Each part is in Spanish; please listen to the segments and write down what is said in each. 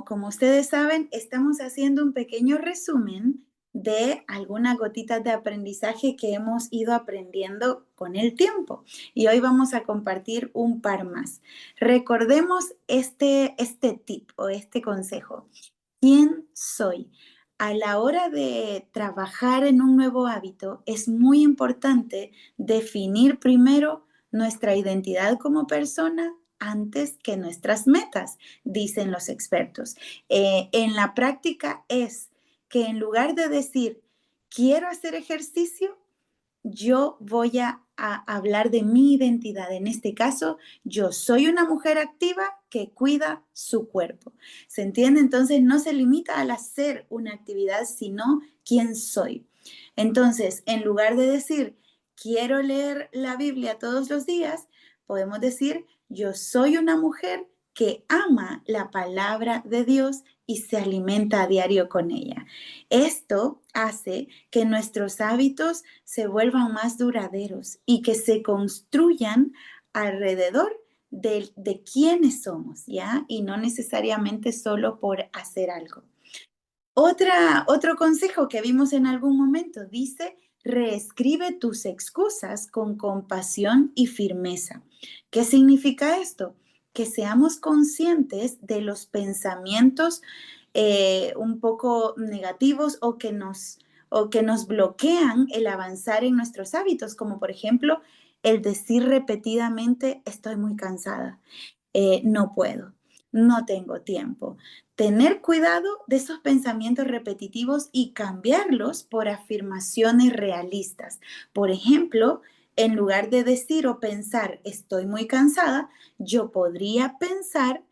como ustedes saben, estamos haciendo un pequeño resumen de algunas gotitas de aprendizaje que hemos ido aprendiendo con el tiempo. Y hoy vamos a compartir un par más. Recordemos este tip o este consejo. ¿Quién soy? A la hora de trabajar en un nuevo hábito, es muy importante definir primero nuestra identidad como persona antes que nuestras metas, dicen los expertos. En la práctica es que en lugar de decir, quiero hacer ejercicio, yo voy a hablar de mi identidad. En este caso, yo soy una mujer activa que cuida su cuerpo. ¿Se entiende? Entonces, no se limita al hacer una actividad, sino quién soy. Entonces, en lugar de decir, quiero leer la Biblia todos los días, podemos decir, yo soy una mujer que ama la palabra de Dios y se alimenta a diario con ella. Esto hace que nuestros hábitos se vuelvan más duraderos y que se construyan alrededor de quiénes somos, ¿ya? Y no necesariamente solo por hacer algo. Otro consejo que vimos en algún momento dice, reescribe tus excusas con compasión y firmeza. ¿Qué significa esto? Que seamos conscientes de los pensamientos un poco negativos o que nos bloquean el avanzar en nuestros hábitos, como por ejemplo el decir repetidamente, estoy muy cansada, no puedo, no tengo tiempo. Tener cuidado de esos pensamientos repetitivos y cambiarlos por afirmaciones realistas. Por ejemplo, en lugar de decir o pensar estoy muy cansada, yo podría pensar,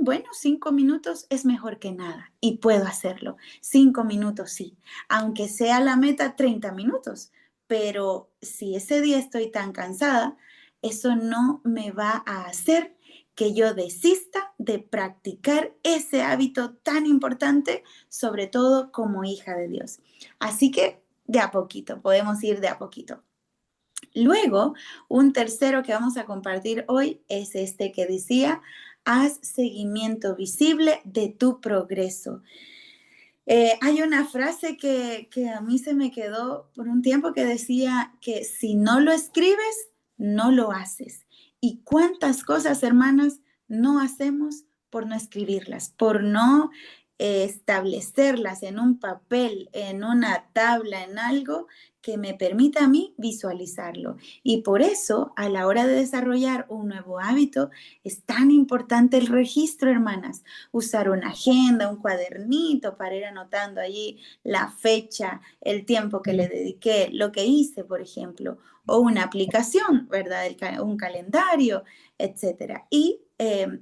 bueno, 5 minutos es mejor que nada y puedo hacerlo. 5 minutos sí, aunque sea la meta 30 minutos. Pero si ese día estoy tan cansada, eso no me va a hacer que yo desista de practicar ese hábito tan importante, sobre todo como hija de Dios. Así que de a poquito, podemos ir de a poquito. Luego, un tercero que vamos a compartir hoy es este que decía, haz seguimiento visible de tu progreso. Hay una frase que a mí se me quedó por un tiempo que decía que si no lo escribes, no lo haces. ¿Y cuántas cosas, hermanas, no hacemos por no escribirlas, por no establecerlas en un papel, en una tabla, en algo que me permita a mí visualizarlo? Y por eso, a la hora de desarrollar un nuevo hábito, es tan importante el registro, hermanas. Usar una agenda, un cuadernito para ir anotando allí la fecha, el tiempo que le dediqué, lo que hice, por ejemplo, o una aplicación, ¿verdad? Un calendario, etcétera. Y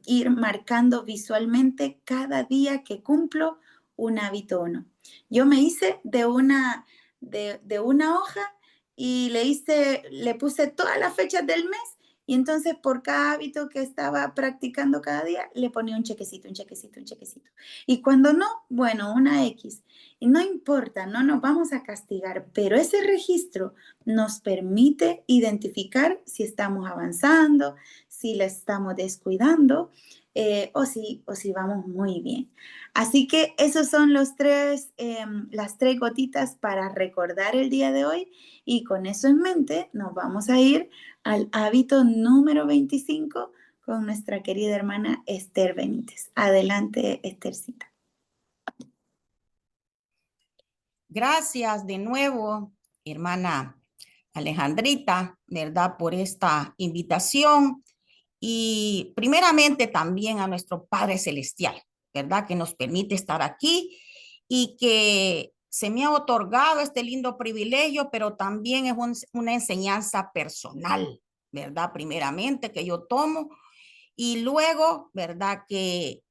ir marcando visualmente cada día que cumplo un hábito o no. Yo me hice de una hoja y le puse todas las fechas del mes y entonces por cada hábito que estaba practicando cada día, le ponía un chequecito, un chequecito, un chequecito. Y cuando no, bueno, una X. Y no importa, no nos vamos a castigar, pero ese registro nos permite identificar si estamos avanzando, si la estamos descuidando o si vamos muy bien. Así que esos son las tres gotitas para recordar el día de hoy y con eso en mente nos vamos a ir al hábito número 25 con nuestra querida hermana Esther Benítez. Adelante, Esthercita. Gracias de nuevo, hermana Alejandrita, ¿verdad? Por esta invitación y primeramente también a nuestro Padre Celestial, ¿verdad? Que nos permite estar aquí y que se me ha otorgado este lindo privilegio, pero también es una enseñanza personal, ¿verdad? Primeramente que yo tomo y luego, ¿verdad? Que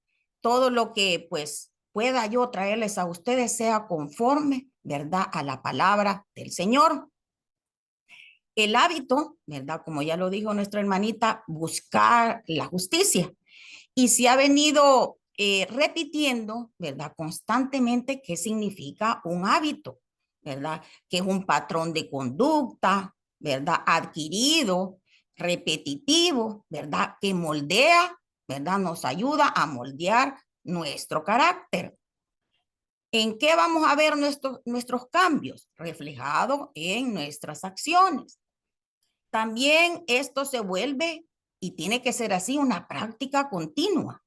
todo lo que pues pueda yo traerles a ustedes sea conforme, ¿verdad? A la palabra del Señor. El hábito, ¿verdad? Como ya lo dijo nuestra hermanita, buscar la justicia. Y se ha venido repitiendo, ¿verdad? Constantemente qué significa un hábito, ¿verdad? Que es un patrón de conducta, ¿verdad? Adquirido, repetitivo, ¿verdad? Que moldea, ¿verdad? Nos ayuda a moldear nuestro carácter. ¿En qué vamos a ver nuestros cambios? Reflejados en nuestras acciones. También esto se vuelve, y tiene que ser así, una práctica continua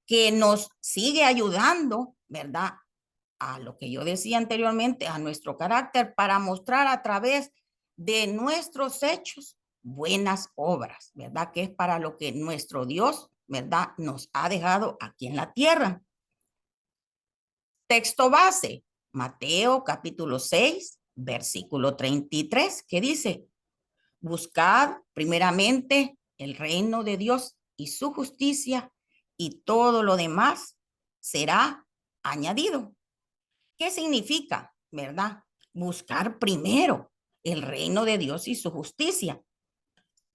que nos sigue ayudando, ¿verdad? A lo que yo decía anteriormente, a nuestro carácter, para mostrar a través de nuestros hechos buenas obras, ¿verdad? Que es para lo que nuestro Dios, ¿verdad? Nos ha dejado aquí en la tierra. Texto base, Mateo capítulo 6, versículo 33, que dice: buscad primeramente el reino de Dios y su justicia, y todo lo demás será añadido. ¿Qué significa, verdad? Buscar primero el reino de Dios y su justicia.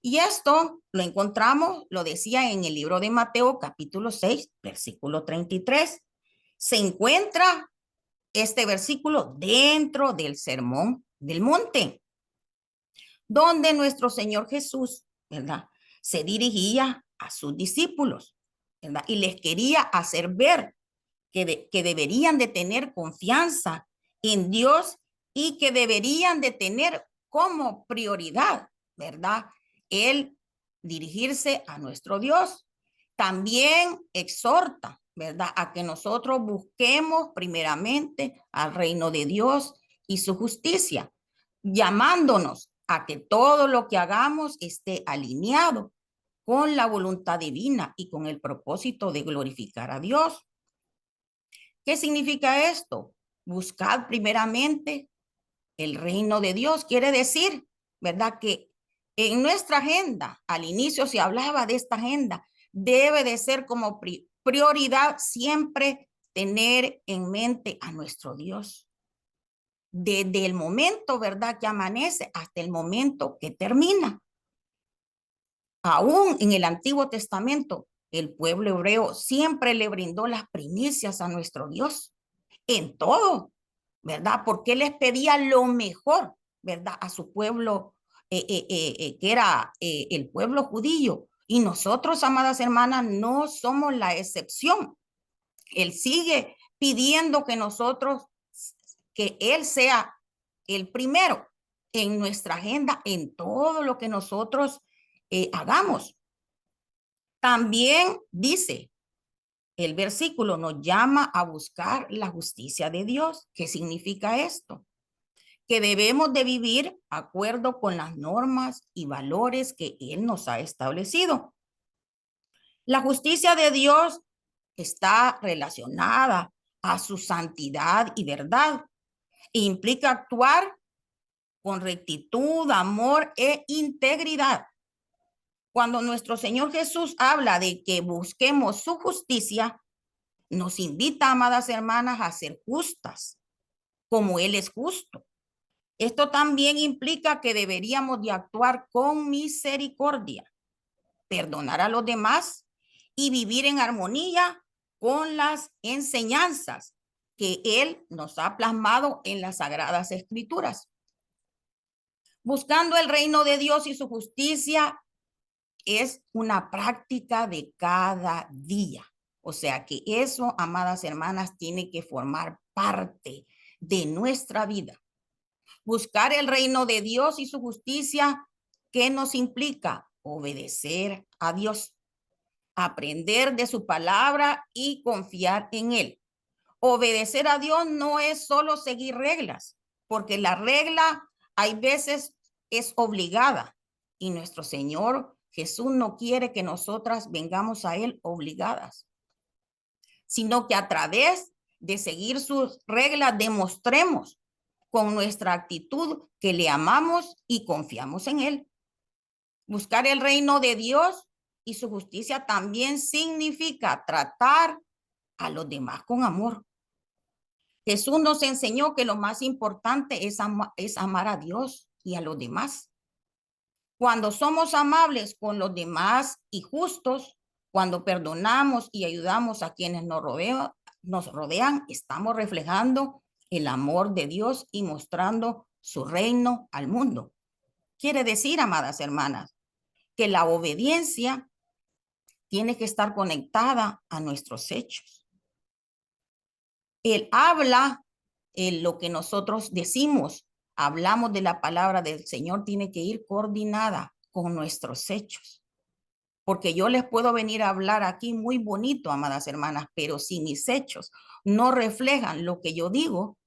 Y esto lo encontramos, lo decía en el libro de Mateo capítulo 6, versículo 33. Se encuentra este versículo dentro del Sermón del Monte, donde nuestro Señor Jesús, ¿verdad?, se dirigía a sus discípulos, ¿verdad?, y les quería hacer ver que deberían de tener confianza en Dios y que deberían de tener como prioridad, ¿verdad?, el dirigirse a nuestro Dios. También exhorta, ¿verdad?, a que nosotros busquemos primeramente al reino de Dios y su justicia, llamándonos a que todo lo que hagamos esté alineado con la voluntad divina y con el propósito de glorificar a Dios. ¿Qué significa esto? Buscar primeramente el reino de Dios. Quiere decir, ¿verdad?, que en nuestra agenda, al inicio se hablaba de esta agenda, debe de ser como prioridad siempre tener en mente a nuestro Dios. Desde el momento, ¿verdad?, que amanece hasta el momento que termina. Aún en el Antiguo Testamento, el pueblo hebreo siempre le brindó las primicias a nuestro Dios en todo, ¿verdad? Porque les pedía lo mejor, ¿verdad?, a su pueblo, que era el pueblo judío. Y nosotros, amadas hermanas, no somos la excepción. Él sigue pidiendo que nosotros, que Él sea el primero en nuestra agenda, en todo lo que nosotros hagamos. También dice, el versículo nos llama a buscar la justicia de Dios. ¿Qué significa esto? Que debemos de vivir de acuerdo con las normas y valores que Él nos ha establecido. La justicia de Dios está relacionada a su santidad y verdad e implica actuar con rectitud, amor e integridad. Cuando nuestro Señor Jesús habla de que busquemos su justicia, nos invita, amadas hermanas, a ser justas, como Él es justo. Esto también implica que deberíamos de actuar con misericordia, perdonar a los demás y vivir en armonía con las enseñanzas que Él nos ha plasmado en las Sagradas Escrituras. Buscando el reino de Dios y su justicia es una práctica de cada día. O sea que eso, amadas hermanas, tiene que formar parte de nuestra vida. Buscar el reino de Dios y su justicia, ¿qué nos implica? Obedecer a Dios, aprender de su palabra y confiar en Él. Obedecer a Dios no es solo seguir reglas, porque la regla hay veces es obligada y nuestro Señor Jesús no quiere que nosotras vengamos a Él obligadas, sino que a través de seguir sus reglas demostremos con nuestra actitud que le amamos y confiamos en Él. Buscar el reino de Dios y su justicia también significa tratar a los demás con amor. Jesús nos enseñó que lo más importante es amar a Dios y a los demás. Cuando somos amables con los demás y justos, cuando perdonamos y ayudamos a quienes nos rodean, estamos reflejando el amor de Dios y mostrando su reino al mundo. Quiere decir, amadas hermanas, que la obediencia tiene que estar conectada a nuestros hechos. Él habla lo que nosotros decimos, hablamos de la palabra del Señor, tiene que ir coordinada con nuestros hechos. Porque yo les puedo venir a hablar aquí muy bonito, amadas hermanas, pero si mis hechos no reflejan lo que yo digo,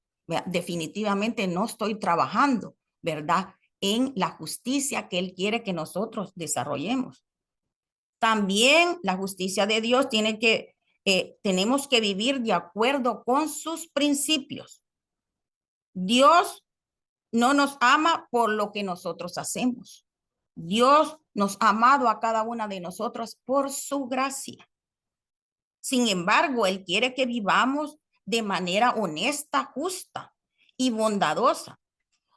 definitivamente no estoy trabajando, ¿verdad? En la justicia que Él quiere que nosotros desarrollemos. También la justicia de Dios tenemos que vivir de acuerdo con sus principios. Dios no nos ama por lo que nosotros hacemos. Dios nos ha amado a cada una de nosotros por su gracia. Sin embargo, Él quiere que vivamos de manera honesta, justa y bondadosa.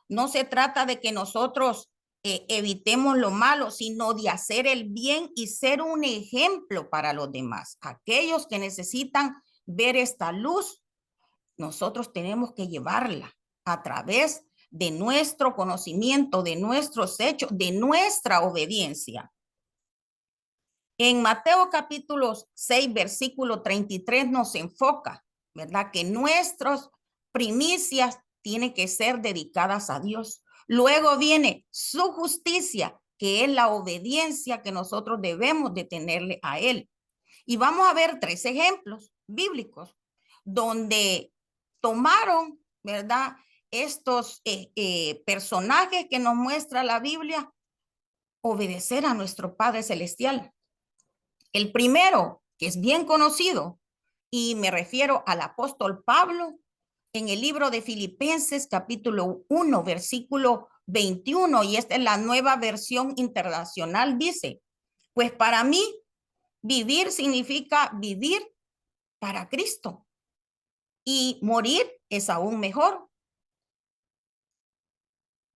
No se trata de que nosotros evitemos lo malo, sino de hacer el bien y ser un ejemplo para los demás. Aquellos que necesitan ver esta luz, nosotros tenemos que llevarla a través de nuestro conocimiento, de nuestros hechos, de nuestra obediencia. En Mateo capítulo 6, versículo 33 nos enfoca, ¿verdad? Que nuestras primicias tienen que ser dedicadas a Dios. Luego viene su justicia, que es la obediencia que nosotros debemos de tenerle a Él. Y vamos a ver 3 ejemplos bíblicos donde tomaron, ¿verdad? Estos personajes que nos muestra la Biblia, obedecer a nuestro Padre Celestial. El primero, que es bien conocido, y me refiero al apóstol Pablo, en el libro de Filipenses capítulo 1, versículo 21, y esta es la nueva versión internacional, dice, pues para mí vivir significa vivir para Cristo y morir es aún mejor.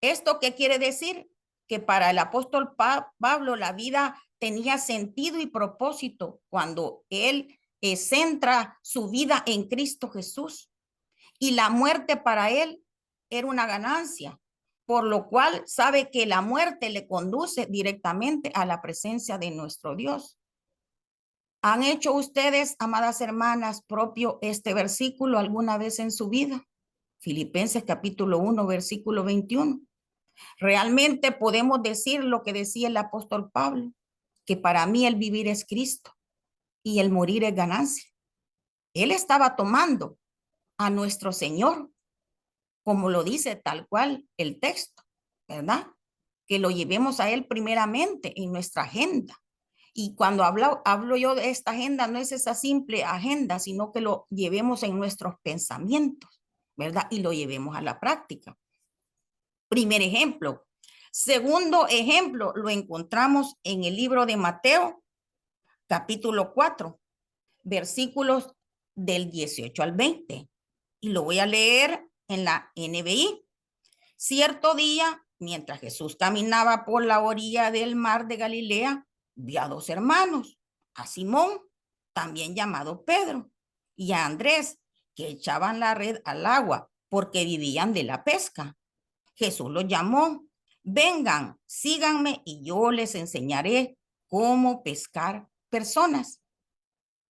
¿Esto qué quiere decir? Que para el apóstol Pablo la vida tenía sentido y propósito cuando él centra su vida en Cristo Jesús. Y la muerte para él era una ganancia, por lo cual sabe que la muerte le conduce directamente a la presencia de nuestro Dios. ¿Han hecho ustedes, amadas hermanas, propio este versículo alguna vez en su vida? Filipenses capítulo 1, versículo 21. Realmente podemos decir lo que decía el apóstol Pablo, que para mí el vivir es Cristo y el morir es ganancia. Él estaba tomando a nuestro Señor, como lo dice tal cual el texto, ¿verdad? Que lo llevemos a Él primeramente en nuestra agenda. Y cuando hablo yo de esta agenda, no es esa simple agenda, sino que lo llevemos en nuestros pensamientos, ¿verdad? Y lo llevemos a la práctica. Primer ejemplo. Segundo ejemplo, lo encontramos en el libro de Mateo, capítulo 4, versículos del 18 al 20. Y lo voy a leer en la NBI. Cierto día, mientras Jesús caminaba por la orilla del mar de Galilea, vio a 2 hermanos, a Simón, también llamado Pedro, y a Andrés, que echaban la red al agua porque vivían de la pesca. Jesús los llamó, vengan, síganme y yo les enseñaré cómo pescar personas.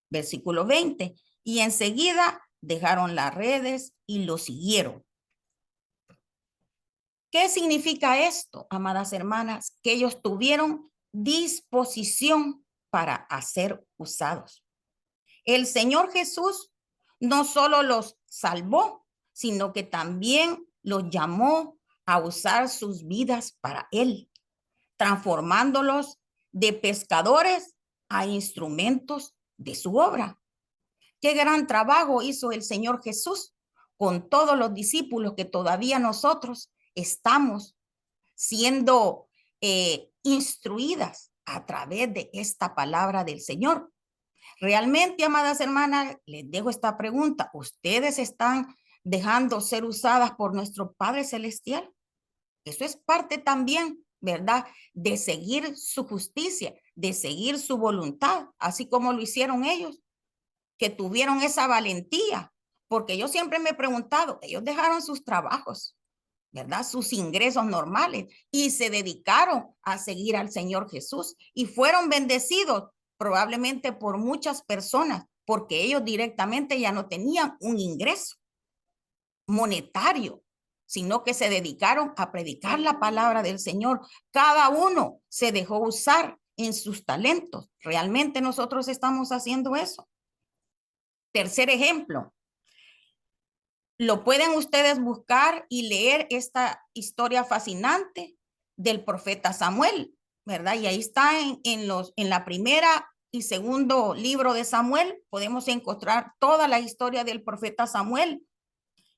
Versículo 20. Y enseguida dejaron las redes y lo siguieron. ¿Qué significa esto, amadas hermanas? Que ellos tuvieron disposición para ser usados. El Señor Jesús no solo los salvó, sino que también los llamó a usar sus vidas para Él, transformándolos de pescadores a instrumentos de su obra. Qué gran trabajo hizo el Señor Jesús con todos los discípulos que todavía nosotros estamos siendo instruidas a través de esta palabra del Señor. Realmente, amadas hermanas, les dejo esta pregunta. ¿Ustedes están dejando ser usadas por nuestro Padre Celestial? Eso es parte también, ¿verdad? De seguir su justicia, de seguir su voluntad, así como lo hicieron ellos, que tuvieron esa valentía. Porque yo siempre me he preguntado, ellos dejaron sus trabajos, ¿verdad? Sus ingresos normales y se dedicaron a seguir al Señor Jesús y fueron bendecidos probablemente por muchas personas porque ellos directamente ya no tenían un ingreso monetario, sino que se dedicaron a predicar la palabra del Señor. Cada uno se dejó usar en sus talentos. ¿Realmente nosotros estamos haciendo eso? Tercer ejemplo, lo pueden ustedes buscar y leer esta historia fascinante del profeta Samuel, ¿verdad? Y ahí está en la primera y segundo libro de Samuel, podemos encontrar toda la historia del profeta Samuel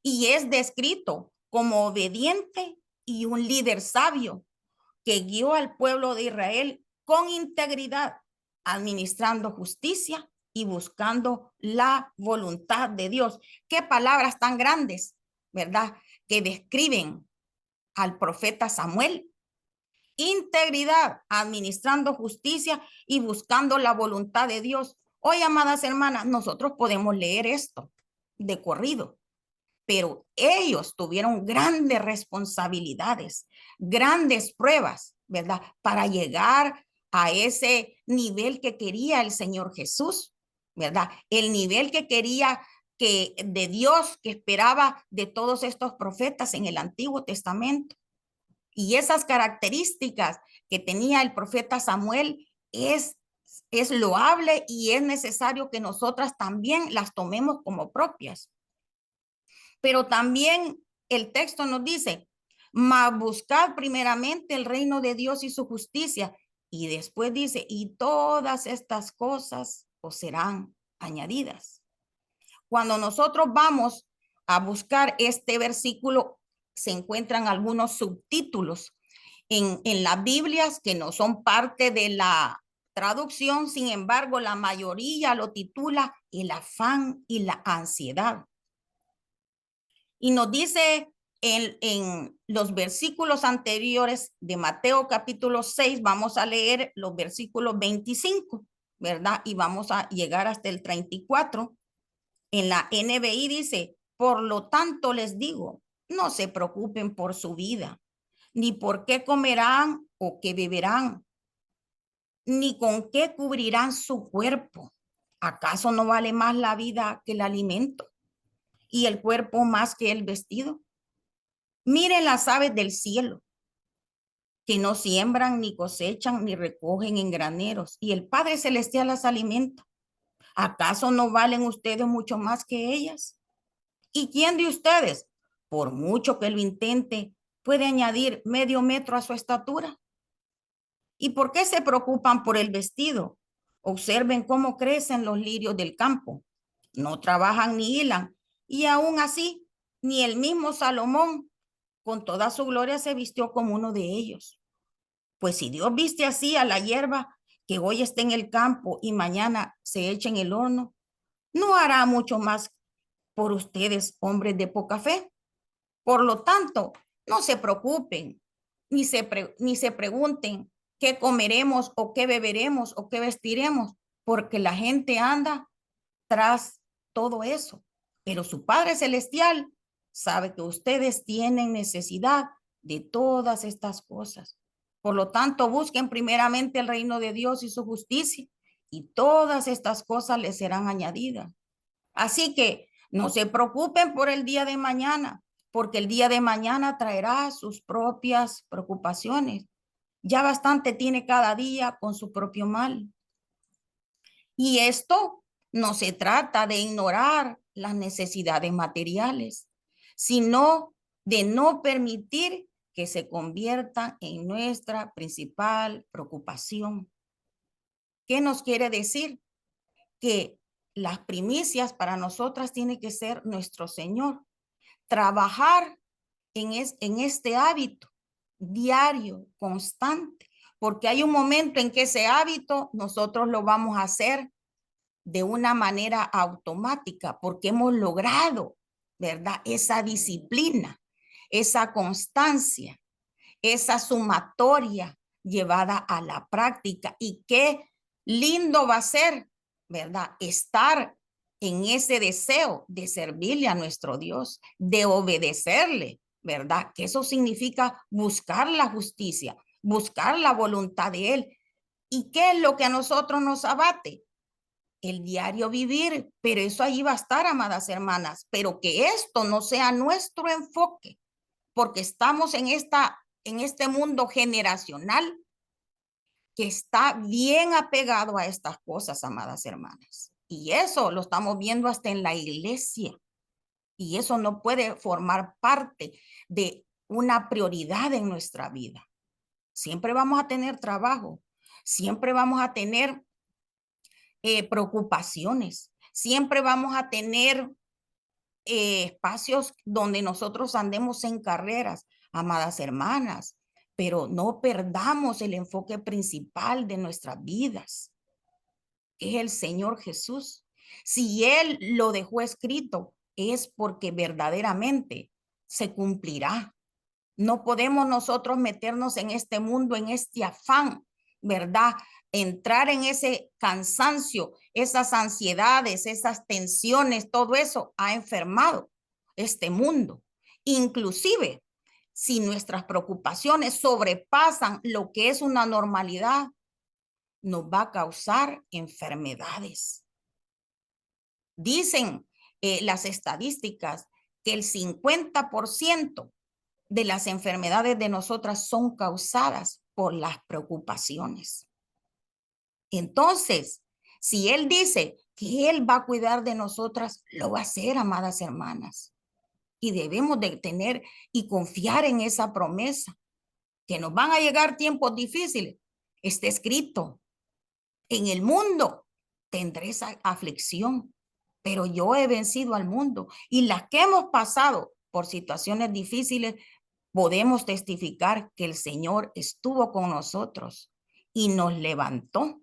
y es descrito como obediente y un líder sabio que guió al pueblo de Israel con integridad, administrando justicia y buscando la voluntad de Dios. Qué palabras tan grandes, ¿verdad? Que describen al profeta Samuel. Integridad, administrando justicia y buscando la voluntad de Dios. Hoy, amadas hermanas, nosotros podemos leer esto de corrido, pero ellos tuvieron grandes responsabilidades, grandes pruebas, ¿verdad? Para llegar a ese nivel que quería el Señor Jesús, ¿verdad? El nivel que quería que de Dios, que esperaba de todos estos profetas en el Antiguo Testamento. Y esas características que tenía el profeta Samuel es loable y es necesario que nosotras también las tomemos como propias. Pero también el texto nos dice, mas buscad primeramente el reino de Dios y su justicia. Y después dice, y todas estas cosas os serán añadidas. Cuando nosotros vamos a buscar este versículo, se encuentran algunos subtítulos en las Biblias que no son parte de la traducción, sin embargo, la mayoría lo titula el afán y la ansiedad. Y nos dice en los versículos anteriores de Mateo capítulo 6, vamos a leer los versículos 25, ¿verdad? Y vamos a llegar hasta el 34. En la NBI dice, por lo tanto les digo, no se preocupen por su vida, ni por qué comerán o qué beberán, ni con qué cubrirán su cuerpo. ¿Acaso no vale más la vida que el alimento y el cuerpo más que el vestido? Miren las aves del cielo, que no siembran, ni cosechan, ni recogen en graneros, y el Padre Celestial las alimenta. ¿Acaso no valen ustedes mucho más que ellas? ¿Y quién de ustedes, por mucho que lo intente, puede añadir medio metro a su estatura? ¿Y por qué se preocupan por el vestido? Observen cómo crecen los lirios del campo. No trabajan ni hilan, y aún así, ni el mismo Salomón, con toda su gloria, se vistió como uno de ellos. Pues si Dios viste así a la hierba que hoy está en el campo y mañana se echa en el horno, ¿no hará mucho más por ustedes, hombres de poca fe? Por lo tanto, no se preocupen, ni se pregunten qué comeremos o qué beberemos o qué vestiremos, porque la gente anda tras todo eso. Pero su Padre Celestial sabe que ustedes tienen necesidad de todas estas cosas. Por lo tanto, busquen primeramente el reino de Dios y su justicia, y todas estas cosas les serán añadidas. Así que no se preocupen por el día de mañana, porque el día de mañana traerá sus propias preocupaciones. Ya bastante tiene cada día con su propio mal. Y esto no se trata de ignorar las necesidades materiales, sino de no permitir que se conviertan en nuestra principal preocupación. ¿Qué nos quiere decir? Que las primicias para nosotras tiene que ser nuestro Señor. Trabajar en este hábito diario, constante, porque hay un momento en que ese hábito nosotros lo vamos a hacer de una manera automática, porque hemos logrado, ¿verdad? Esa disciplina, esa constancia, esa sumatoria llevada a la práctica. Y qué lindo va a ser, ¿verdad? Estar en ese deseo de servirle a nuestro Dios, de obedecerle, ¿verdad? Que eso significa buscar la justicia, buscar la voluntad de Él. ¿Y qué es lo que a nosotros nos abate? el diario vivir, pero eso ahí va a estar, amadas hermanas, pero que esto no sea nuestro enfoque, porque estamos en este mundo generacional que está bien apegado a estas cosas, amadas hermanas. Y eso lo estamos viendo hasta en la iglesia. Y eso no puede formar parte de una prioridad en nuestra vida. Siempre vamos a tener trabajo, siempre vamos a tener preocupaciones, siempre vamos a tener espacios donde nosotros andemos en carreras, amadas hermanas, pero no perdamos el enfoque principal de nuestras vidas, que es el Señor Jesús. Si Él lo dejó escrito, es porque verdaderamente se cumplirá. No podemos nosotros meternos en este mundo, en este afán, ¿verdad? Entrar en ese cansancio, esas ansiedades, esas tensiones, todo eso ha enfermado este mundo. Inclusive, si nuestras preocupaciones sobrepasan lo que es una normalidad, nos va a causar enfermedades. Dicen las estadísticas que el 50% de las enfermedades de nosotras son causadas por las preocupaciones. Entonces, si Él dice que Él va a cuidar de nosotras, lo va a hacer, amadas hermanas. Y debemos de tener y confiar en esa promesa, que nos van a llegar tiempos difíciles. Está escrito, en el mundo tendré esa aflicción, pero yo he vencido al mundo. Y las que hemos pasado por situaciones difíciles, podemos testificar que el Señor estuvo con nosotros y nos levantó.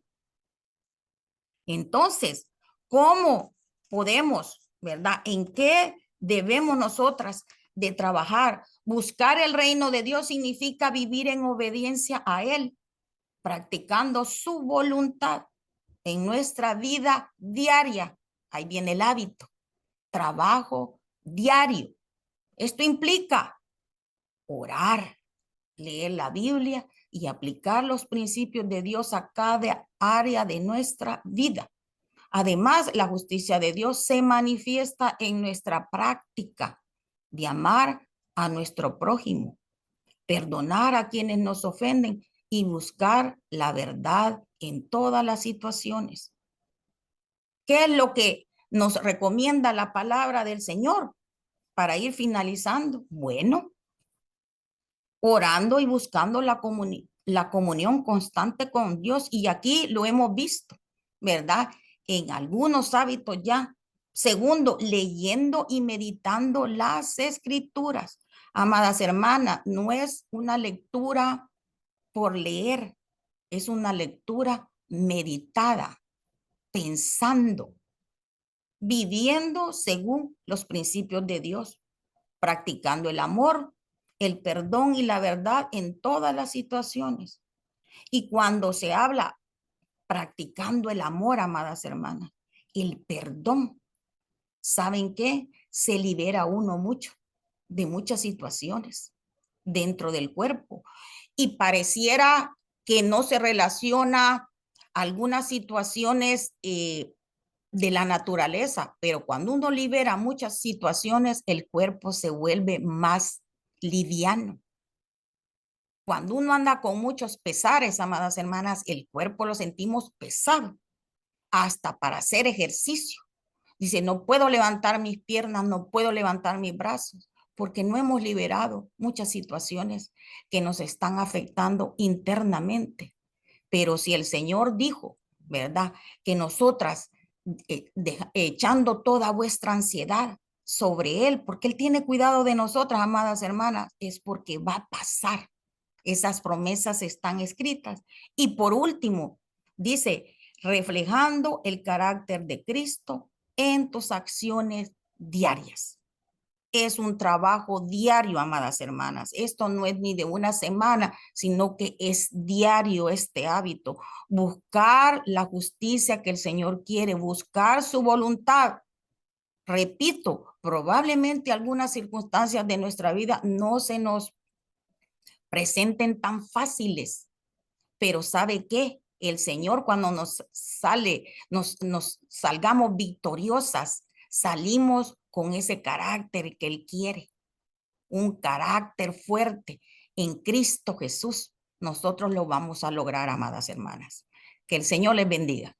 Entonces, ¿cómo podemos, verdad? ¿En qué debemos nosotras de trabajar? Buscar el reino de Dios significa vivir en obediencia a Él, practicando su voluntad en nuestra vida diaria. Ahí viene el hábito, trabajo diario. Esto implica orar, leer la Biblia y aplicar los principios de Dios a cada área de nuestra vida. Además, la justicia de Dios se manifiesta en nuestra práctica de amar a nuestro prójimo, perdonar a quienes nos ofenden y buscar la verdad en todas las situaciones. ¿Qué es lo que nos recomienda la palabra del Señor para ir finalizando? Bueno, orando y buscando la comunión constante con Dios. Y aquí lo hemos visto, ¿verdad? En algunos hábitos ya. Segundo, leyendo y meditando las escrituras. Amadas hermanas, no es una lectura por leer, es una lectura meditada, pensando, viviendo según los principios de Dios, practicando el amor, el perdón y la verdad en todas las situaciones. Y cuando se habla practicando el amor, amadas hermanas, el perdón, ¿saben qué? Se libera uno mucho de muchas situaciones dentro del cuerpo. Y pareciera que no se relaciona algunas situaciones de la naturaleza, pero cuando uno libera muchas situaciones, el cuerpo se vuelve más liviano. Cuando uno anda con muchos pesares, amadas hermanas, el cuerpo lo sentimos pesado, hasta para hacer ejercicio. Dice, no puedo levantar mis piernas, no puedo levantar mis brazos, porque no hemos liberado muchas situaciones que nos están afectando internamente. Pero si el Señor dijo, ¿verdad? Que nosotras, echando toda vuestra ansiedad sobre Él, porque Él tiene cuidado de nosotras, amadas hermanas, es porque va a pasar. Esas promesas están escritas. Y por último, dice, reflejando el carácter de Cristo en tus acciones diarias. Es un trabajo diario, amadas hermanas. Esto no es ni de una semana, sino que es diario este hábito. Buscar la justicia que el Señor quiere, buscar su voluntad. Repito, probablemente algunas circunstancias de nuestra vida no se nos presenten tan fáciles, pero ¿sabe qué? el Señor cuando nos salgamos victoriosas, salimos con ese carácter que Él quiere, un carácter fuerte en Cristo Jesús. Nosotros lo vamos a lograr, amadas hermanas. Que el Señor les bendiga.